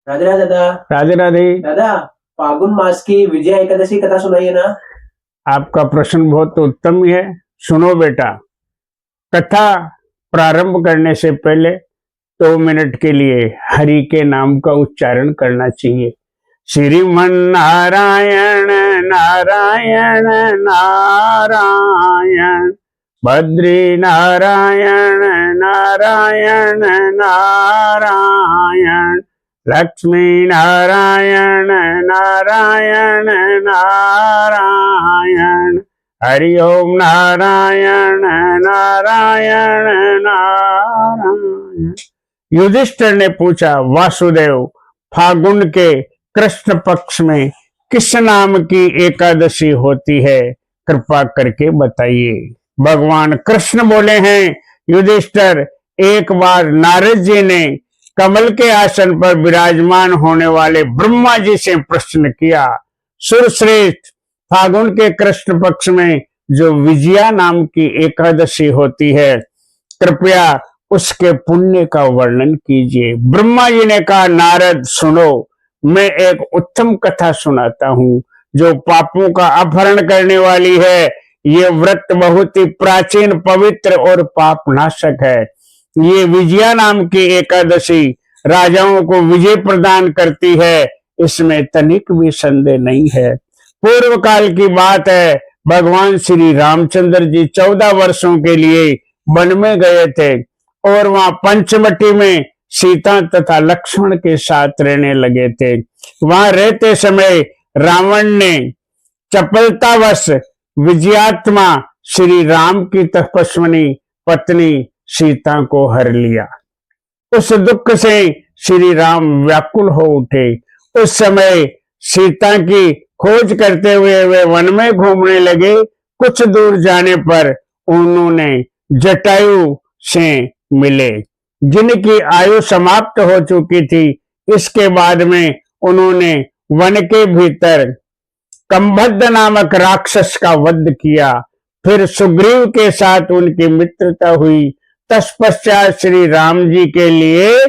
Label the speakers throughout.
Speaker 1: राधे राधे दादा।
Speaker 2: राधे राधे।
Speaker 1: दादा, फागुन मास की विजया एकादशी कथा सुनाइए ना।
Speaker 2: आपका प्रश्न बहुत उत्तम है। सुनो बेटा, कथा प्रारंभ करने से पहले 2 मिनट के लिए हरि के नाम का उच्चारण करना चाहिए। श्रीमन नारायण नारायण नारायण, बद्री नारायण नारायण नारायण, लक्ष्मी नारायण नारायण नारायण, हरि ओम नारायण नारायण नारायण। युधिष्ठिर ने पूछा, वासुदेव, फागुन के कृष्ण पक्ष में किस नाम की एकादशी होती है, कृपा करके बताइए। भगवान कृष्ण बोले हैं, युधिष्ठिर, एक बार नारद जी ने कमल के आसन पर विराजमान होने वाले ब्रह्मा जी से प्रश्न किया, सुरश्रेष्ठ, फागुन के कृष्ण पक्ष में जो विजया नाम की एकादशी होती है, कृपया उसके पुण्य का वर्णन कीजिए। ब्रह्मा जी ने कहा, नारद सुनो, मैं एक उत्तम कथा सुनाता हूँ जो पापों का अपहरण करने वाली है। ये व्रत बहुत ही प्राचीन, पवित्र और पाप नाशक है। ये विजया नाम की एकादशी राजाओं को विजय प्रदान करती है, इसमें तनिक भी संदेह नहीं है। पूर्व काल की बात है, भगवान श्री रामचंद्र जी 14 वर्षों के लिए वन में गए थे और वहां पंचवटी में सीता तथा लक्ष्मण के साथ रहने लगे थे। वहां रहते समय रावण ने चपलतावश विजयात्मा श्री राम की तपस्विनी पत्नी सीता को हर लिया। उस दुख से श्री राम व्याकुल हो उठे। उस समय सीता की खोज करते हुए वे वन में घूमने लगे। कुछ दूर जाने पर उन्होंने जटायु से मिले, जिनकी आयु समाप्त हो चुकी थी। इसके बाद में उन्होंने वन के भीतर कंभद्द नामक राक्षस का वध किया। फिर सुग्रीव के साथ उनकी मित्रता हुई। तत्पश्चात श्री राम जी के लिए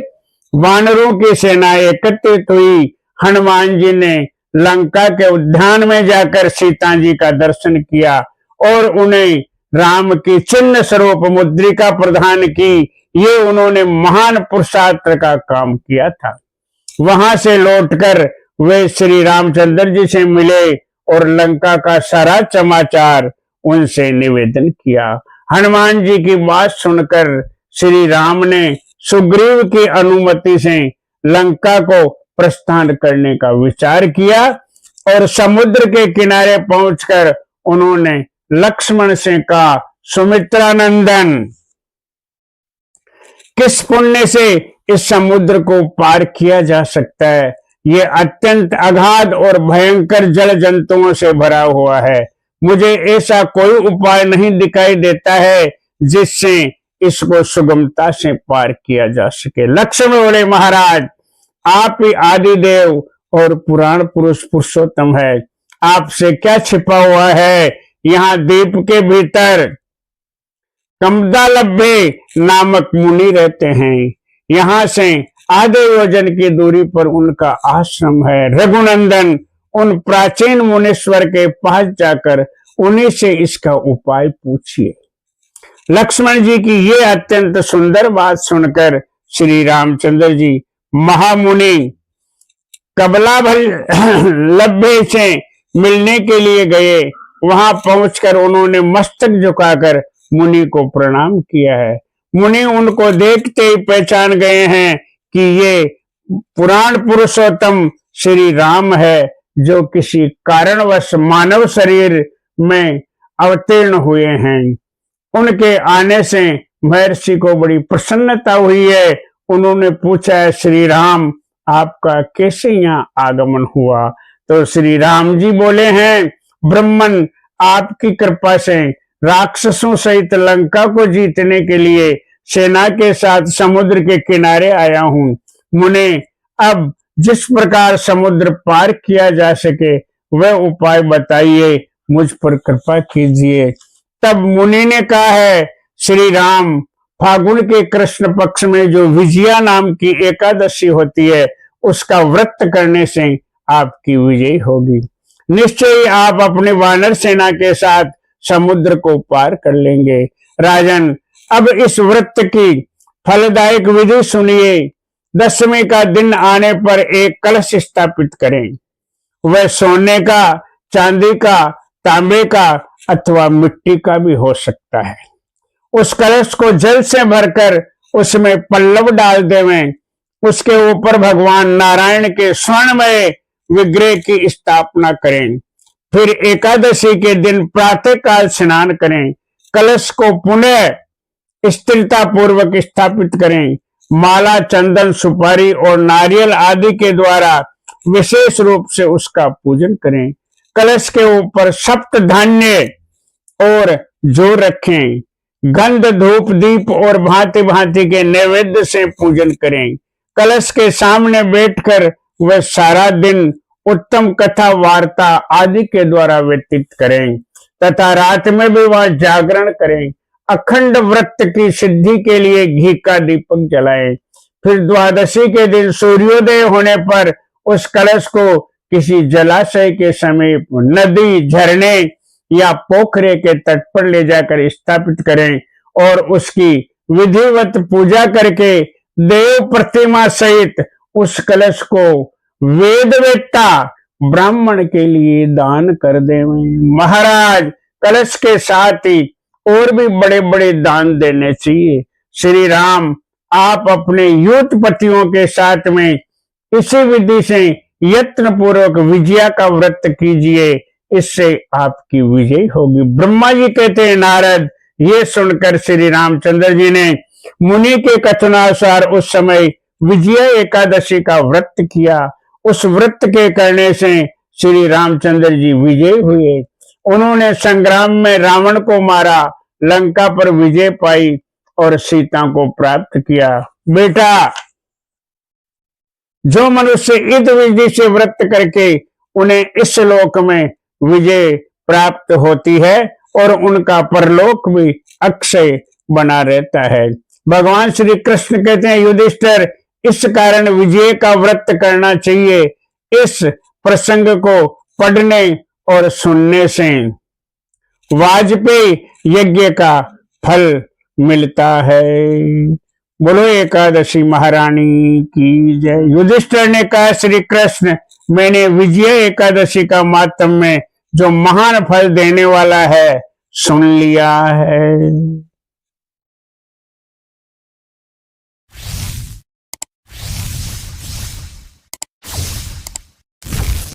Speaker 2: वानरों की सेना एकत्रित हुई। हनुमान जी ने लंका के उद्यान में जाकर सीता जी का दर्शन किया और उन्हें राम की चिन्ह स्वरूप मुद्रिका प्रदान की। ये उन्होंने महान पुरुषार्थ का काम किया था। वहां से लौटकर वे श्री रामचंद्र जी से मिले और लंका का सारा समाचार उनसे निवेदन किया। हनुमान जी की बात सुनकर श्री राम ने सुग्रीव की अनुमति से लंका को प्रस्थान करने का विचार किया और समुद्र के किनारे पहुंचकर उन्होंने लक्ष्मण से कहा, सुमित्रानंदन, किस पुण्य से इस समुद्र को पार किया जा सकता है? ये अत्यंत अगाध और भयंकर जल जंतुओं से भरा हुआ है। मुझे ऐसा कोई उपाय नहीं दिखाई देता है जिससे इसको सुगमता से पार किया जा सके। लक्ष्मण बोले, महाराज, आप ही आदि देव और पुराण पुरुष पुरुषोत्तम है, आपसे क्या छिपा हुआ है? यहाँ द्वीप के भीतर कमदालभ्य नामक मुनि रहते हैं। यहाँ से आधे योजन की दूरी पर उनका आश्रम है। रघुनंदन, उन प्राचीन मुनीश्वर के पास जाकर उन्हीं से इसका उपाय पूछिए। लक्ष्मण जी की ये अत्यंत सुंदर बात सुनकर श्री रामचंद्र जी महामुनि कबलाभल्लभ्य से मिलने के लिए गए। वहां पहुंचकर उन्होंने मस्तक झुकाकर मुनि को प्रणाम किया है। मुनि उनको देखते ही पहचान गए हैं कि ये पुराण पुरुषोत्तम श्री राम है, जो किसी कारणवश मानव शरीर में अवतीर्ण हुए हैं। उनके आने से महर्षि को बड़ी प्रसन्नता हुई है। उन्होंने पूछा है, श्री राम, आपका कैसे यहाँ आगमन हुआ? तो श्री राम जी बोले हैं, ब्रह्मन, आपकी कृपा से राक्षसों सहित लंका को जीतने के लिए सेना के साथ समुद्र के किनारे आया हूँ। मुने, अब जिस प्रकार समुद्र पार किया जा सके वह उपाय बताइए, मुझ पर कृपा कीजिए। तब मुनि ने कहा है, श्री राम, फागुन के कृष्ण पक्ष में जो विजया नाम की एकादशी होती है उसका व्रत करने से आपकी विजय होगी। निश्चय ही आप अपने वानर सेना के साथ समुद्र को पार कर लेंगे। राजन, अब इस व्रत की फलदायक विधि सुनिए। 10वें का दिन आने पर एक कलश स्थापित करें। वह सोने का, चांदी का, तांबे का अथवा मिट्टी का भी हो सकता है। उस कलश को जल से भरकर उसमें पल्लव डाल देवें। उसके ऊपर भगवान नारायण के स्वर्णमय विग्रह की स्थापना करें। फिर एकादशी के दिन प्रातः काल स्नान करें। कलश को पुनः स्थिरता पूर्वक स्थापित करें। माला, चंदन, सुपारी और नारियल आदि के द्वारा विशेष रूप से उसका पूजन करें। कलश के ऊपर सप्त धान्य और जो रखें। गंध, धूप, दीप और भांति भांति के नैवेद्य से पूजन करें। कलश के सामने बैठकर वह सारा दिन उत्तम कथा, वार्ता आदि के द्वारा व्यतीत करें तथा रात में भी वह जागरण करें। अखंड व्रत की सिद्धि के लिए घी का दीपक जलाएं। फिर द्वादशी के दिन सूर्योदय होने पर उस कलश को किसी जलाशय के समीप, नदी, झरने या पोखरे के तट पर ले जाकर स्थापित करें और उसकी विधिवत पूजा करके देव प्रतिमा सहित उस कलश को वेदवेत्ता ब्राह्मण के लिए दान कर देवें। महाराज, कलश के साथ ही और भी बड़े बड़े दान देने चाहिए। श्री राम, आप अपने युद्धपतियों के साथ में इसी विधि से यत्न पूर्वक विजया का व्रत कीजिए, इससे आपकी विजय होगी। ब्रह्मा जी कहते हैं, नारद, ये सुनकर श्री रामचंद्र जी ने मुनि के कथनानुसार उस समय विजया एकादशी का व्रत किया। उस व्रत के करने से श्री रामचंद्र जी विजय हुए। उन्होंने संग्राम में रावण को मारा, लंका पर विजय पाई और सीता को प्राप्त किया। बेटा, जो मनुष्य इस विधि से व्रत करके उन्हें इस लोक में विजय प्राप्त होती है और उनका परलोक भी अक्षय बना रहता है। भगवान श्री कृष्ण कहते हैं, युधिष्ठिर, इस कारण विजय का व्रत करना चाहिए। इस प्रसंग को पढ़ने और सुनने से वाजपेयी यज्ञ का फल मिलता है। बोलो एकादशी महारानी की जय। युधिष्ठिर ने कहा, श्री कृष्ण, मैंने विजय एकादशी का मातम में जो महान फल देने वाला है सुन लिया है।